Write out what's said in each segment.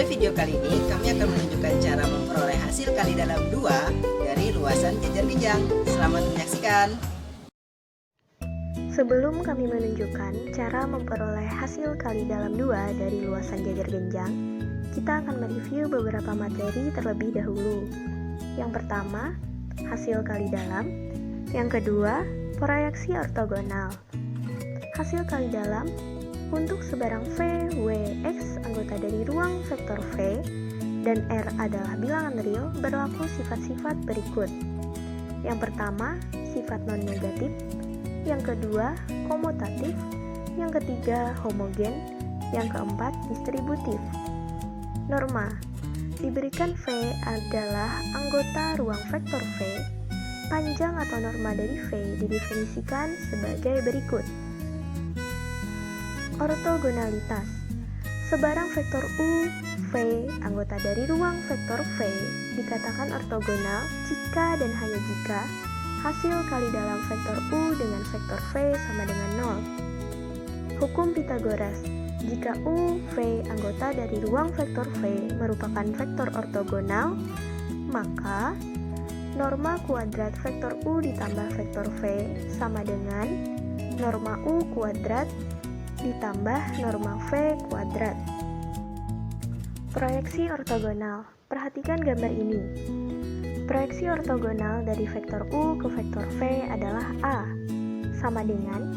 video kali ini kami akan menunjukkan cara memperoleh hasil kali dalam 2 dari luasan jajar genjang. Selamat menyaksikan. Sebelum kami menunjukkan cara memperoleh hasil kali dalam 2 dari luasan jajar genjang, kita akan mereview beberapa materi terlebih dahulu. Yang pertama, hasil kali dalam. Yang kedua, proyeksi ortogonal. Hasil kali dalam untuk sebarang V, W, X anggota dari ruang vektor V dan R adalah bilangan real berlaku sifat-sifat berikut. Yang pertama, sifat non-negatif. Yang kedua, komutatif. Yang ketiga, homogen. Yang keempat, distributif. Norma diberikan V adalah anggota ruang vektor V. Panjang atau norma dari V didefinisikan sebagai berikut. Ortogonalitas. Sebarang vektor U, V, anggota dari ruang vektor V, dikatakan ortogonal jika dan hanya jika hasil kali dalam vektor U dengan vektor V sama dengan 0. Hukum Pythagoras. Jika U, V, anggota dari ruang vektor V merupakan vektor ortogonal, maka norma kuadrat vektor U ditambah vektor V sama dengan norma U kuadrat ditambah norma V kuadrat. Proyeksi ortogonal. Perhatikan gambar ini. Proyeksi ortogonal dari vektor U ke vektor V adalah A, sama dengan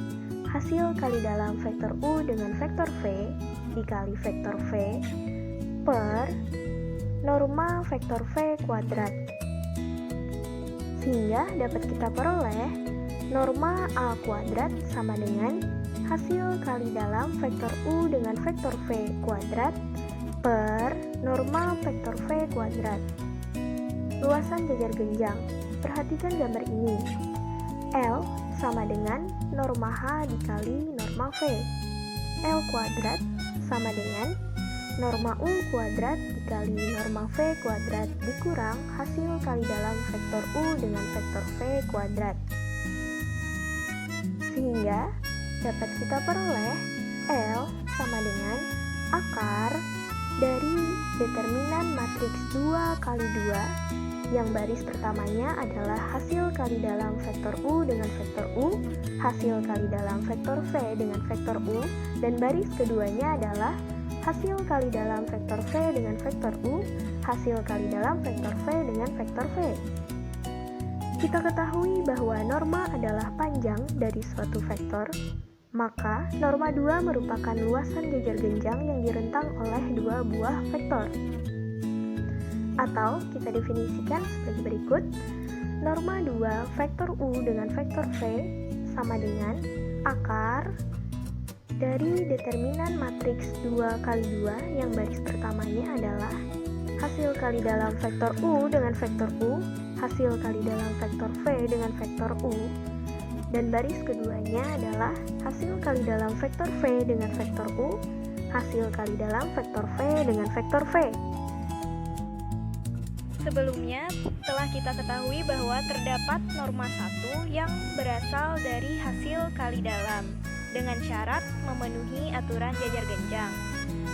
hasil kali dalam vektor U dengan vektor V dikali vektor V per norma vektor V kuadrat. Sehingga dapat kita peroleh norma A kuadrat sama dengan hasil kali dalam vektor U dengan vektor V kuadrat per norma vektor V kuadrat. Luasan jajar genjang. Perhatikan gambar ini. L sama dengan norma H dikali norma V. L kuadrat sama dengan norma U kuadrat dikali norma V kuadrat dikurang hasil kali dalam vektor U dengan vektor V kuadrat. Sehingga dapat kita peroleh L sama dengan akar dari determinan matriks 2 kali 2 yang baris pertamanya adalah hasil kali dalam vektor U dengan vektor U, hasil kali dalam vektor V dengan vektor U, dan baris keduanya adalah hasil kali dalam vektor V dengan vektor U, hasil kali dalam vektor V dengan vektor V. Kita ketahui bahwa norma adalah panjang dari suatu vektor, maka norma 2 merupakan luasan jajar genjang yang direntang oleh dua buah vektor. Atau kita definisikan sebagai berikut. Norma 2 vektor U dengan vektor V sama dengan akar dari determinan matriks 2 kali 2 yang baris pertamanya adalah hasil kali dalam vektor U dengan vektor U, hasil kali dalam vektor V dengan vektor U, dan baris keduanya adalah hasil kali dalam vektor V dengan vektor U, hasil kali dalam vektor V dengan vektor V. Sebelumnya, telah kita ketahui bahwa terdapat norma 1 yang berasal dari hasil kali dalam dengan syarat memenuhi aturan jajar genjang.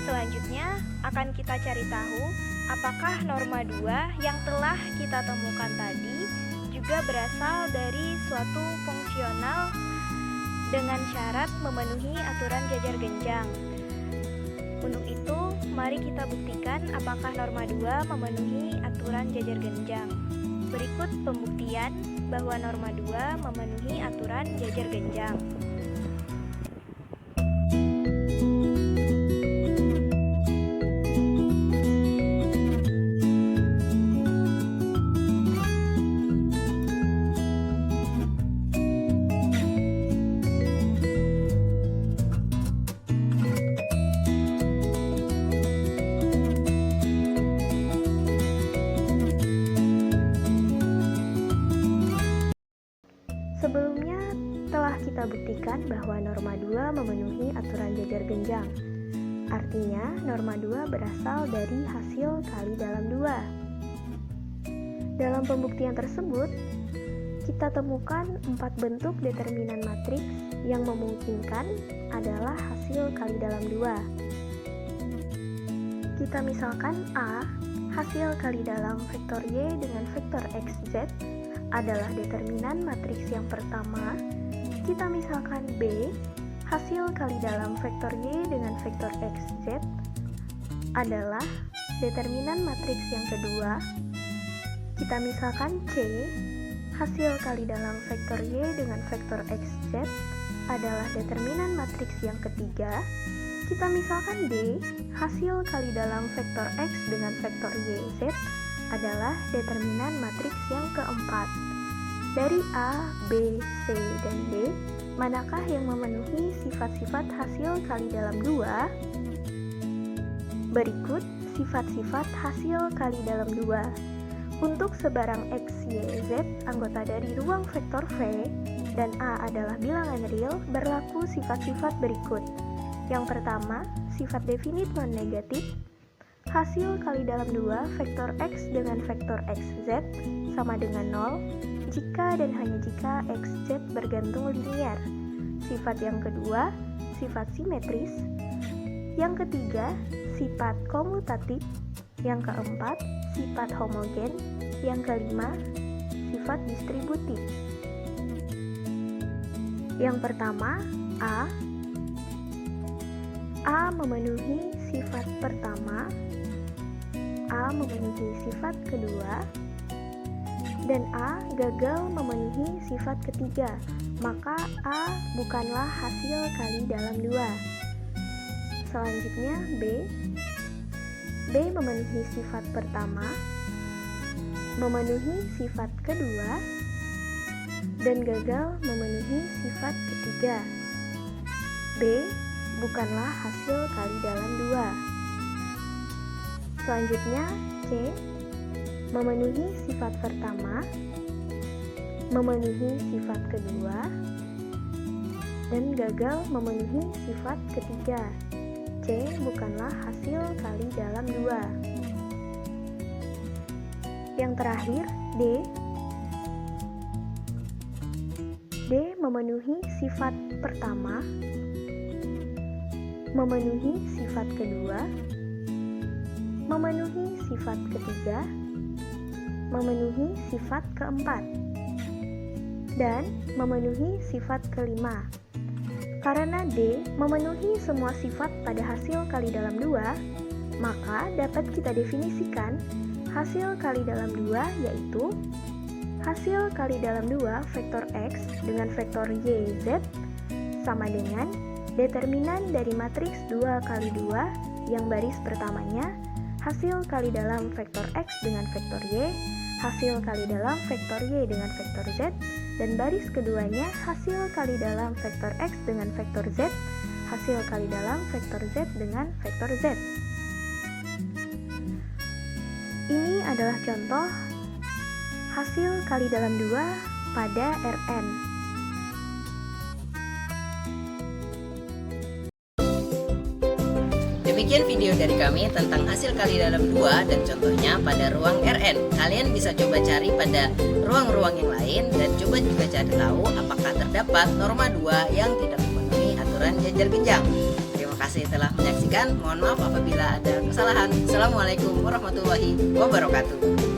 Selanjutnya, akan kita cari tahu apakah norma 2 yang telah kita temukan tadi juga berasal dari suatu fungsional dengan syarat memenuhi aturan jajar genjang. Untuk itu, mari kita buktikan apakah norma 2 memenuhi aturan jajar genjang. Berikut pembuktian bahwa norma 2 memenuhi aturan jajar genjang. Sebelumnya telah kita buktikan bahwa norma 2 memenuhi aturan jajar genjang. Artinya, norma 2 berasal dari hasil kali dalam 2. Dalam pembuktian tersebut, kita temukan 4 bentuk determinan matriks yang memungkinkan adalah hasil kali dalam 2. Kita misalkan A, hasil kali dalam vektor Y dengan vektor XZ adalah determinan matriks yang pertama. Kita misalkan B, hasil kali dalam vektor Y dengan vektor XZ adalah determinan matriks yang kedua. Kita misalkan C, hasil kali dalam vektor Y dengan vektor XZ adalah determinan matriks yang ketiga. Kita misalkan D, hasil kali dalam vektor X dengan vektor YZ adalah determinan matriks yang keempat. Dari A, B, C, dan D, manakah yang memenuhi sifat-sifat hasil kali dalam 2? Berikut sifat-sifat hasil kali dalam 2. Untuk sebarang X, Y, Z anggota dari ruang vektor V dan A adalah bilangan real, berlaku sifat-sifat berikut. Yang pertama, sifat definit non-negatif. Hasil kali dalam 2 vektor X dengan vektor XZ sama dengan 0 jika dan hanya jika XZ bergantung linier. Sifat yang kedua, sifat simetris. Yang ketiga, sifat komutatif. Yang keempat, sifat homogen. Yang kelima, sifat distributif. Yang pertama, A memenuhi sifat pertama, A memenuhi sifat kedua, dan A gagal memenuhi sifat ketiga, maka A bukanlah hasil kali dalam 2. Selanjutnya B memenuhi sifat pertama, memenuhi sifat kedua, dan gagal memenuhi sifat ketiga. B bukanlah hasil kali dalam 2. Selanjutnya C memenuhi sifat pertama, memenuhi sifat kedua, dan gagal memenuhi sifat ketiga. C bukanlah hasil kali dalam 2. Yang terakhir D memenuhi sifat pertama, memenuhi sifat kedua, memenuhi sifat ketiga, memenuhi sifat keempat, dan memenuhi sifat kelima. Karena D memenuhi semua sifat pada hasil kali dalam 2, maka dapat kita definisikan hasil kali dalam 2 yaitu hasil kali dalam 2 vektor X dengan vektor YZ sama dengan determinan dari matriks 2 kali 2 yang baris pertamanya hasil kali dalam vektor X dengan vektor Y, hasil kali dalam vektor Y dengan vektor Z, dan baris keduanya hasil kali dalam vektor X dengan vektor Z, hasil kali dalam vektor Z dengan vektor Z. Ini adalah contoh hasil kali dalam 2 pada Rn. Demikian video dari kami tentang hasil kali dalam 2 dan contohnya pada ruang Rn. Kalian bisa coba cari pada ruang-ruang yang lain dan coba juga cari tahu apakah terdapat norma 2 yang tidak memenuhi aturan jajar genjang. Terima kasih telah menyaksikan. Mohon maaf apabila ada kesalahan. Assalamualaikum warahmatullahi wabarakatuh.